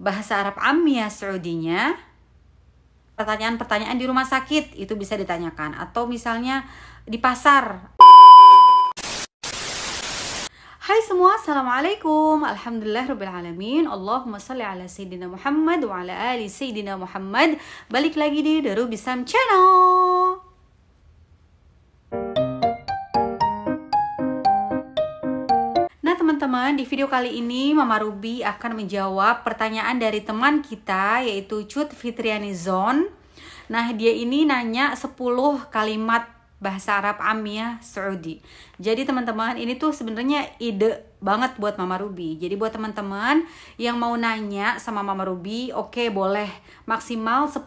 bahasa Arab Ammiyah Saudinya, pertanyaan-pertanyaan di rumah sakit itu bisa ditanyakan, atau misalnya di pasar. Hai semua, assalamualaikum, alhamdulillahirrabbilalamin, Allahumma salli ala Sayyidina Muhammad wa ala ali Sayyidina Muhammad. Balik lagi di Daru Bisam Channel. Nah teman-teman, di video kali ini Mama Ruby akan menjawab pertanyaan dari teman kita, yaitu Cut Fitriani Zon. Nah dia ini nanya 10 kalimat bahasa Arab Ammiyah Saudi. Jadi teman-teman, ini tuh sebenarnya ide banget buat Mama Ruby. Jadi buat teman-teman yang mau nanya sama Mama Ruby, oke, boleh maksimal 10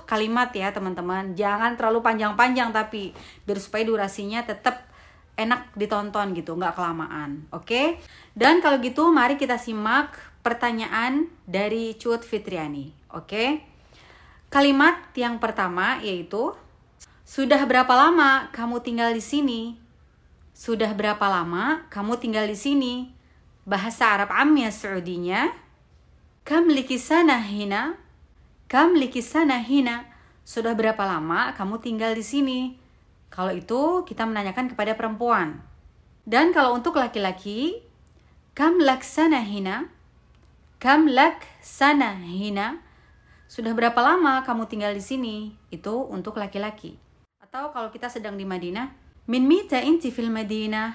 kalimat ya teman-teman. Jangan terlalu panjang-panjang, tapi biar supaya durasinya tetap enak ditonton gitu, nggak kelamaan. Oke? Dan kalau gitu mari kita simak pertanyaan dari Cut Fitriani. Oke? Kalimat yang pertama yaitu, sudah berapa lama kamu tinggal di sini? Sudah berapa lama kamu tinggal di sini? Bahasa Arab Ammiyah Saudinya, kam liki sana hina? Kam liki sana hina? Sudah berapa lama kamu tinggal di sini? Kalau itu kita menanyakan kepada perempuan. Dan kalau untuk laki-laki, kam lak sana hina? Kam lak sana hina? Sudah berapa lama kamu tinggal di sini? Itu untuk laki-laki. Atau kalau kita sedang di Madinah, min mita inti fil Madinah?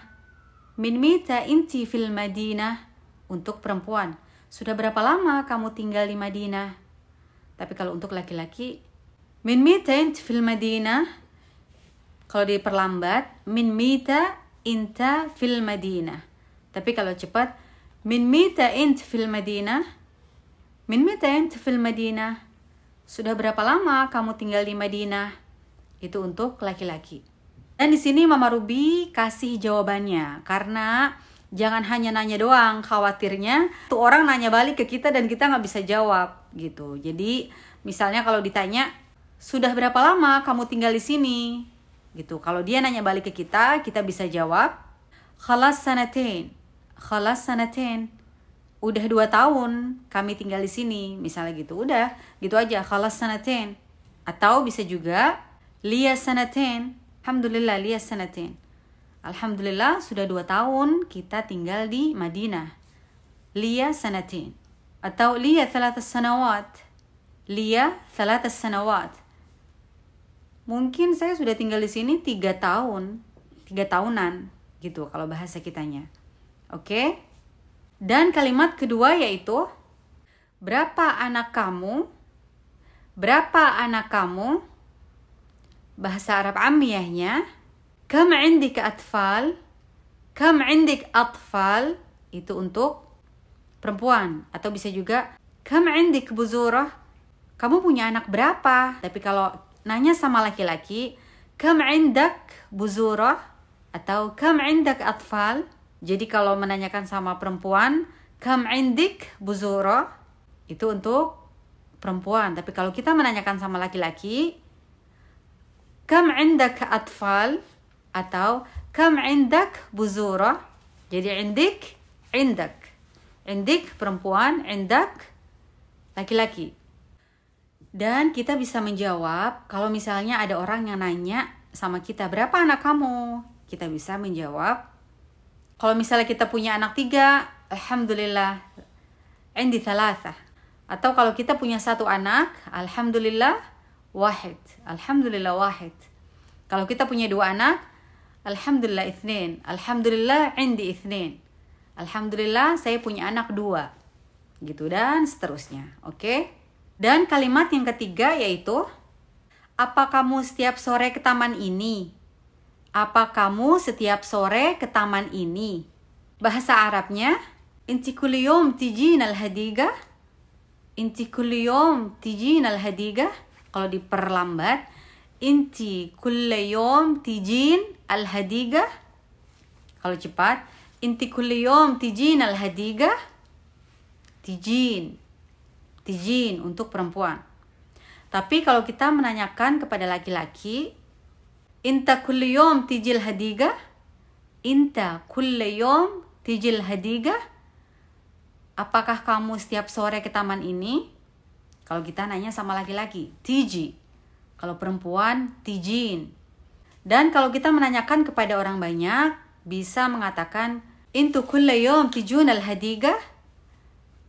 Min mita inti fil Madinah? Untuk perempuan, sudah berapa lama kamu tinggal di Madinah? Tapi kalau untuk laki-laki, min mita inti fil Madinah? Kalau diperlambat, min mita inta fil Madinah. Tapi kalau cepat, min mita int fil Madinah? Min mita int fil Madinah? Sudah berapa lama kamu tinggal di Madinah? Itu untuk laki-laki. Dan di sini Mama Ruby kasih jawabannya, karena jangan hanya nanya doang, khawatirnya tuh orang nanya balik ke kita dan kita nggak bisa jawab gitu. Jadi misalnya kalau ditanya, sudah berapa lama kamu tinggal di sini? Gitu. Kalau dia nanya balik ke kita bisa jawab, khalas sanatain. Khalas sanatain. Udah 2 tahun kami tinggal di sini, misalnya gitu. Udah, gitu aja, khalas sanatain. Atau bisa juga liya sanatain. Alhamdulillah liya sanatain. Alhamdulillah sudah 2 tahun kita tinggal di Madinah. Liya sanatain. Atau liya 3 sanawat. Liya 3 sanawat. Mungkin saya sudah tinggal di sini 3 tahun, 3 tahunan gitu kalau bahasa kitanya. Oke? Dan kalimat kedua yaitu, berapa anak kamu? Berapa anak kamu? Bahasa Arab Ammiyahnya, kam indik atfal? Kam indik atfal? Itu untuk perempuan. Atau bisa juga, kam indik buzurah? Kamu punya anak berapa? Tapi kalau nanya sama laki-laki, kam indak buzurah? Atau kam indak atfal? Jadi kalau menanyakan sama perempuan, kam indik buzurah? Itu untuk perempuan. Tapi kalau kita menanyakan sama laki-laki, kam indak atfal? Atau kam indak buzurah? Jadi indik, indak. Indik perempuan, indak laki-laki. Dan kita bisa menjawab kalau misalnya ada orang yang nanya sama kita, berapa anak kamu? Kita bisa menjawab, kalau misalnya kita punya anak 3, alhamdulillah, indi 3. Atau kalau kita punya 1 anak, alhamdulillah, wahid. Alhamdulillah, wahid. Kalau kita punya 2 anak, alhamdulillah, 2. Alhamdulillah, indi 2. Alhamdulillah, saya punya anak 2. Gitu dan seterusnya. Oke? Dan kalimat yang ketiga yaitu, apa kamu setiap sore ke taman ini? Apa kamu setiap sore ke taman ini? Bahasa Arabnya, inti kulli yawm tijin al-hadiqah? Inti kulli yawm tijin al-hadiqah? Kalau diperlambat, inti kulli yawm tijin al-hadiqah? Kalau cepat, inti kulli yawm tijin al-hadiqah? Tijin. Tijin untuk perempuan. Tapi kalau kita menanyakan kepada laki-laki, inta kulli yawm tijil hadiqah? Inta kulli yawm tijil hadiqah? apakah kamu setiap sore ke taman ini? Kalau kita nanya sama laki-laki, tiji. Kalau perempuan, tijin. Dan kalau kita menanyakan kepada orang banyak, bisa mengatakan, Intu kulla yawm tijun al-hadiqah?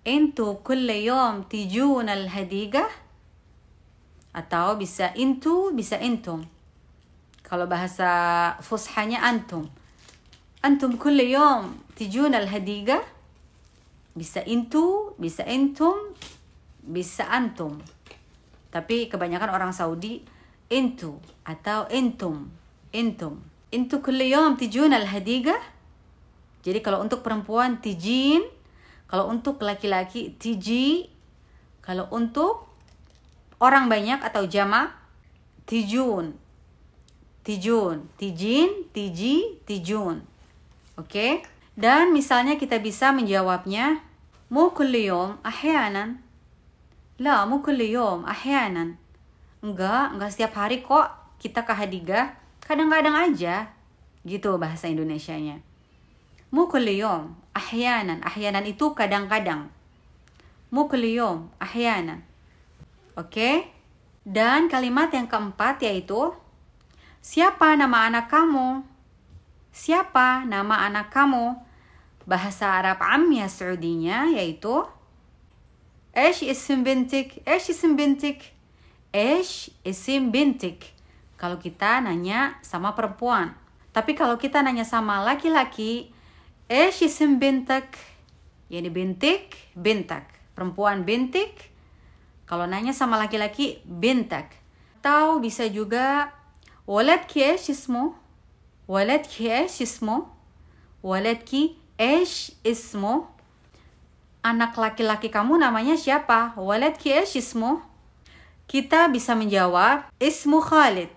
Intu kulla yawm tijun al-hadiqah? Atau bisa intu, bisa intum. Kalau bahasa fushanya antum. Antum kulla yawm tijun al-hadiqah? Bisa intu, bisa intum, bisa antum. Tapi kebanyakan orang Saudi intu atau intum. Intu kulli yawm tijun al-hadiqah. Jadi kalau untuk perempuan tijin, kalau untuk laki-laki tiji, kalau untuk orang banyak atau jamak tijun. Tijin, tiji, tijun. Oke? Dan misalnya kita bisa menjawabnya mu kulli yawm ahyanan. La, mu kulli yawm ahyanan. Enggak setiap hari kok kita ke hadiqah. Kadang-kadang aja. Gitu bahasa Indonesianya. Mu kulli yawm ahyanan. Ahyanan itu kadang-kadang. Mu kulli yawm ahyanan. Oke? Dan kalimat yang keempat yaitu siapa nama anak kamu? Siapa nama anak kamu? Bahasa Arab Ammiya Saudinya yaitu Eish isim bintik? Eish isim bintik? Eish isim bintik. Kalau kita nanya sama perempuan. Tapi kalau kita nanya sama laki-laki, Eish isim bintak? Yani bintik, bintak. Perempuan bintik. Kalau nanya sama laki-laki, bintak. Atau bisa juga waladki eish ismu? Waladki eish ismu? Waladki eish ismu? Anak laki-laki kamu namanya siapa? Waladki eish ismu? Kita bisa menjawab ismu Khalid.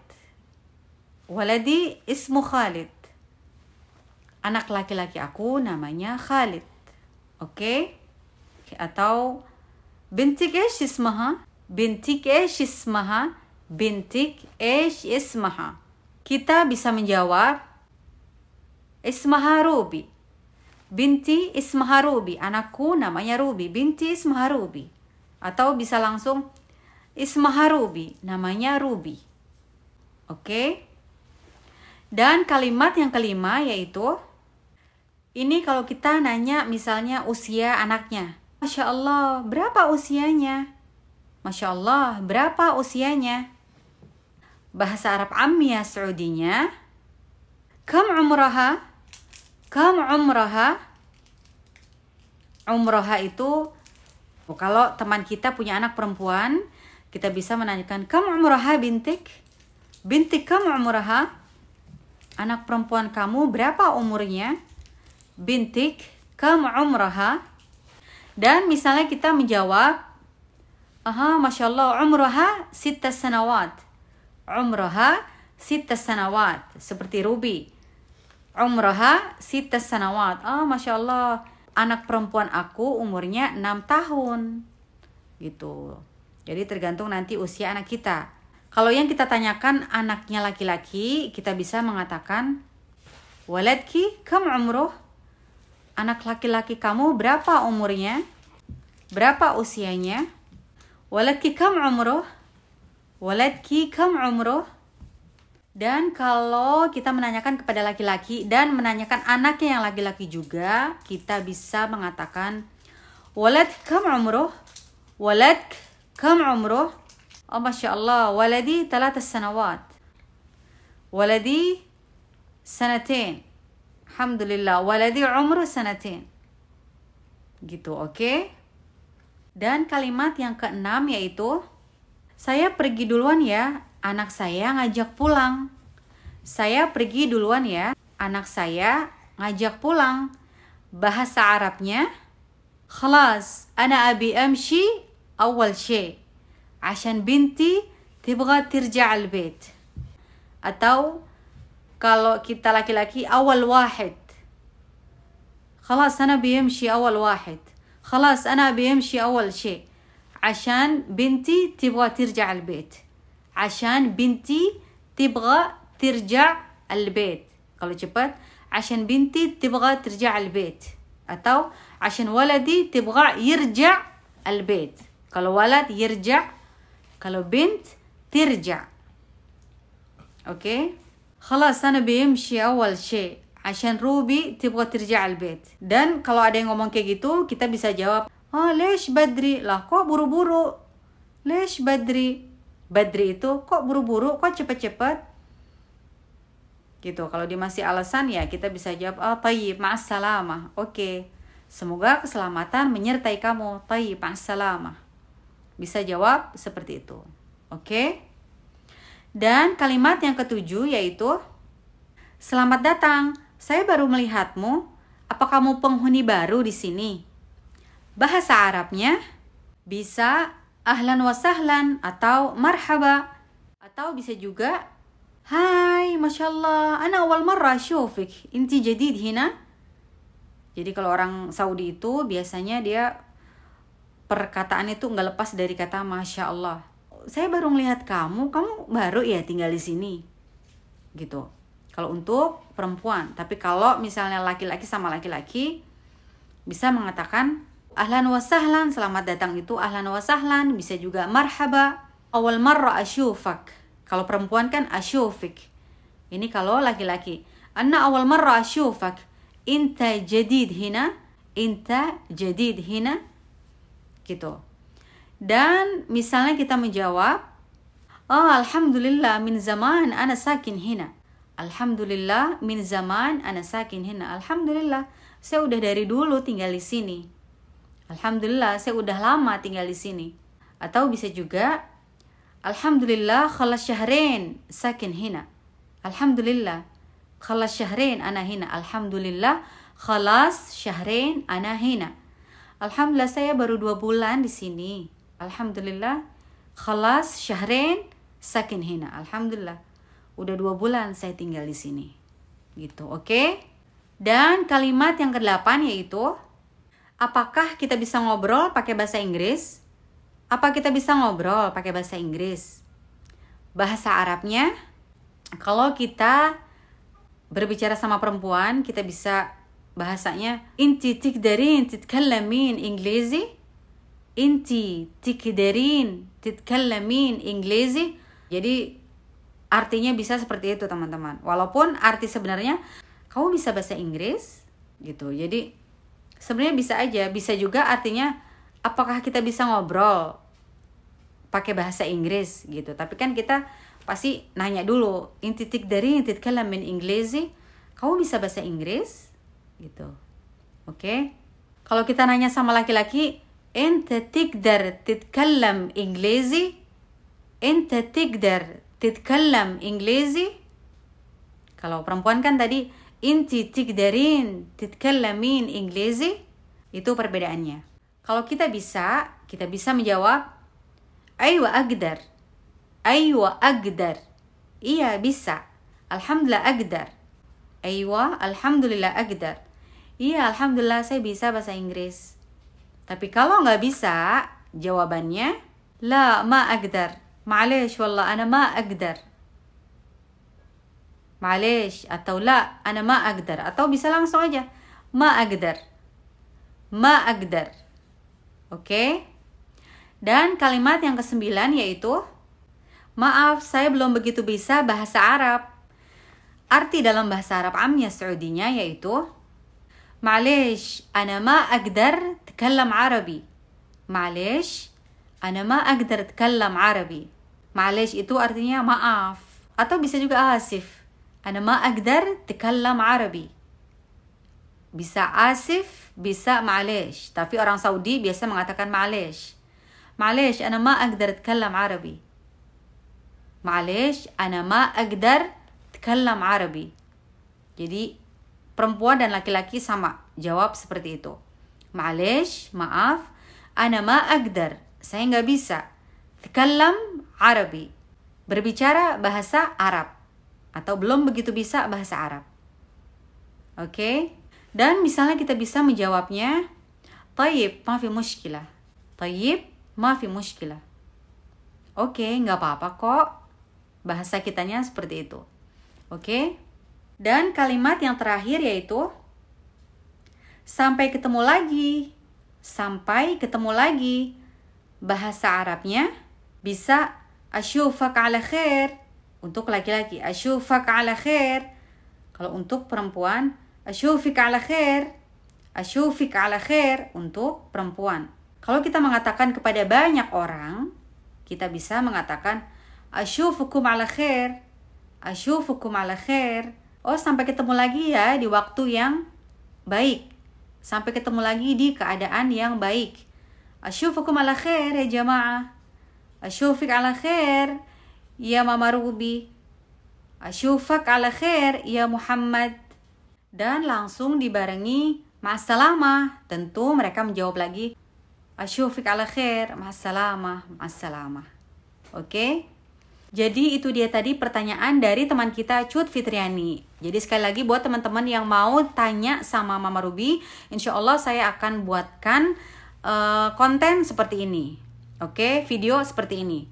Waladi ismu Khalid. Anak laki-laki aku namanya Khalid. Oke? Atau bintik eish ismaha? Bintik eish ismaha? Bintik eish ismaha? Kita bisa menjawab ismaha Ruby. Binti ismaha Ruby. Anakku namanya Ruby. Binti ismaha Ruby. Atau bisa langsung ismaha Ruby. Namanya Ruby. Oke? Dan kalimat yang kelima yaitu ini kalau kita nanya misalnya usia anaknya. Masya Allah, berapa usianya? Masya Allah, berapa usianya? Bahasa Arab Ammiya Saudinya kam umraha? Kam umraha? Umraha itu kalau teman kita punya anak perempuan, kita bisa menanyakan kam umraha bintik? Bintik kam umraha? Anak perempuan kamu berapa umurnya? Bintik kam umraha? Dan misalnya kita menjawab, Masya Allah, umraha 6 sanawat. Umraha 6 sanawat. Seperti Ruby. Umraha 6 sanawat. Masya Allah, anak perempuan aku umurnya 6 tahun. Gitu. Jadi tergantung nanti usia anak kita. Kalau yang kita tanyakan anaknya laki-laki, kita bisa mengatakan, waladki kam umruh? Anak laki-laki kamu berapa umurnya? Berapa usianya? Waladki kam umruh? Waladki kam umruh? Dan kalau kita menanyakan kepada laki-laki dan menanyakan anaknya yang laki-laki juga, kita bisa mengatakan walad kam umruh? Walad kam umruh? Masya Allah, waladi 3 sanawat. Waladi sanatain. Alhamdulillah, waladi umru sanatain. Gitu, oke? Dan kalimat yang keenam yaitu saya pergi duluan ya. Anak saya ngajak pulang. Saya pergi duluan ya. Anak saya ngajak pulang. Bahasa Arabnya, خلاص أنا أبي أمشي أول شيء عشان بنتي تبغى ترجع البيت. Atau kalau kita laki-laki awal واحد. خلاص أنا بيمشي أول واحد. خلاص أنا بيمشي أول شيء عشان بنتي تبغى ترجع البيت. عشان بنتي تبغى ترجع البيت. Kalau cepat, عشان بنتي تبغى ترجع البيت. Atau عشان ولدي تبغى يرجع البيت. kalau walad يرجع, kalau bint ترجع. اوكي خلاص أنا بيمشي أول شيء عشان روبي تبغى ترجع البيت. Dan kalau ada yang ngomong kayak gitu, kita bisa jawab, ليش بدري? lah kok buru-buru? ليش بدري? Badri itu kok buru-buru, kok cepet-cepet? Gitu. Kalau dia masih alasan ya kita bisa jawab, tayyib, ma'assalamah. Oke. Semoga keselamatan menyertai kamu. Tayyib, ma'assalamah. Bisa jawab seperti itu. Oke? Dan kalimat yang ketujuh yaitu, selamat datang. Saya baru melihatmu. Apa kamu penghuni baru di sini? Bahasa Arabnya bisa ahlan wa sahlan atau marhaba, atau bisa juga hai mashallah ana awal marra ashufik inti jadid hina. Jadi kalau orang Saudi itu biasanya dia perkataan itu nggak lepas dari kata masya Allah. Saya baru melihat kamu baru ya tinggal di sini gitu. Kalau untuk perempuan, tapi kalau misalnya laki-laki sama laki-laki bisa mengatakan ahlan wa sahlan, selamat datang itu ahlan wa sahlan, bisa juga marhaba, awal marra ashufak. Kalau perempuan kan ashufik. Ini kalau laki-laki. Anna awal marra ashufak, inta jadid hina, inta jadid hina. Gitu. Dan misalnya kita menjawab, alhamdulillah min zaman ana sakin hina. Alhamdulillah min zaman ana sakin hina. Alhamdulillah, saya udah dari dulu tinggal di sini. Alhamdulillah, saya udah lama tinggal di sini. Atau bisa juga, alhamdulillah khalas syahrain sakin hina. Alhamdulillah khalas syahrain ana hina. Alhamdulillah khalas syahrain ana hina. Alhamdulillah saya baru 2 bulan di sini. Alhamdulillah khalas syahrain sakin hina. Alhamdulillah udah 2 bulan saya tinggal di sini. Gitu, oke? Dan kalimat yang ke-8 yaitu, apakah kita bisa ngobrol pakai bahasa Inggris? Apa kita bisa ngobrol pakai bahasa Inggris? Bahasa Arabnya, kalau kita berbicara sama perempuan, kita bisa bahasanya, inti tikdarin titkallamin Inglesi? Inti tikdarin titkallamin Inglesi? Jadi artinya bisa seperti itu teman-teman. Walaupun arti sebenarnya, kamu bisa bahasa Inggris? Gitu. Jadi sebenarnya bisa aja, bisa juga artinya apakah kita bisa ngobrol pakai bahasa Inggris gitu. Tapi kan kita pasti nanya dulu, inti tikdarin titkallamin Inglesi? Kamu bisa bahasa Inggris? Gitu. Oke? Kalau kita nanya sama laki-laki, enta tikdar titkallam Inglesi? Enta tikdar titkallam Inglesi? Kalau perempuan kan tadi inti tikdarin titkallamin Inglesi, itu perbedaannya. Kalau kita bisa menjawab aywa agdar. Aywa agdar. Iya bisa. Alhamdulillah agdar. Aywa alhamdulillah agdar. Iya alhamdulillah saya bisa bahasa Inggris. Tapi kalau nggak bisa, jawabannya la ma agdar. Ma'alesh wallah ana ma agdar. Ma'alesh atau la ana ma agdar, atau bisa langsung aja ma agdar. Ma agdar. Oke? Dan kalimat yang ke-9 yaitu, maaf saya belum begitu bisa bahasa Arab. Arti dalam bahasa Arab amnya Saudinya yaitu, ma'alesh ana ma agdar tkallam Arabi. Ma'alesh ana ma agdar tkallam Arabi. Ma'alesh itu artinya maaf, atau bisa juga asif. Ana ma agdar tkallam Arabi. Bisa asif, bisa ma'alesh. Tapi orang Saudi biasa mengatakan ma'alesh. Ma'alesh ana ma agdar tkallam Arabi. Ma'alesh ana ma agdar tkallam Arabi. Jadi perempuan dan laki-laki sama jawab seperti itu. Ma'alesh, maaf, ana ma agdar, saya nggak bisa. Tkallam Arabi, berbicara bahasa Arab, atau belum begitu bisa bahasa Arab. Oke? Dan misalnya kita bisa menjawabnya, tayyib, ma fi mushkilah. Tayyib, ma fi mushkilah. Oke, nggak apa-apa kok. Bahasa kitanya seperti itu. Oke? Dan kalimat yang terakhir yaitu, Sampai ketemu lagi. Sampai ketemu lagi. Bahasa Arabnya bisa asyufak ala khair. Untuk laki-laki, asyufak ala khair. Kalau untuk perempuan, asyufik ala khair. Asyufik ala khair untuk perempuan. Kalau kita mengatakan kepada banyak orang, kita bisa mengatakan asyufukum ala khair. Asyufukum ala khair. Oh, sampai ketemu lagi ya di waktu yang baik. Sampai ketemu lagi di keadaan yang baik. Asyufukum ala khair ya jamaah. Asyufik ala khair ya Mama Ruby. Asyufak ala khair ya Muhammad. Dan langsung dibarengi ma'assalamah. Tentu mereka menjawab lagi asyufik ala khair, ma'assalamah, ma'assalamah. Oke? Jadi itu dia tadi pertanyaan dari teman kita Cut Fitriani. Jadi sekali lagi buat teman-teman yang mau tanya sama Mama Ruby, insya Allah saya akan buatkan konten seperti ini. Oke, video seperti ini.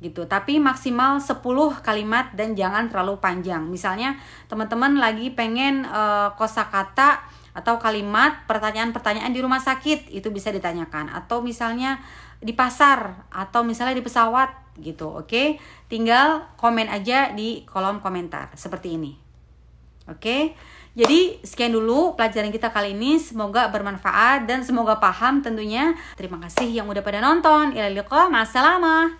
Gitu. Tapi maksimal 10 kalimat dan jangan terlalu panjang. Misalnya teman-teman lagi pengen kosakata atau kalimat pertanyaan-pertanyaan di rumah sakit, itu bisa ditanyakan. Atau misalnya di pasar atau misalnya di pesawat gitu. Oke, tinggal komen aja di kolom komentar seperti ini. Oke, jadi sekian dulu pelajaran kita kali ini. Semoga bermanfaat dan semoga paham tentunya. Terima kasih yang udah pada nonton. Ila liqa, ma'assalamah.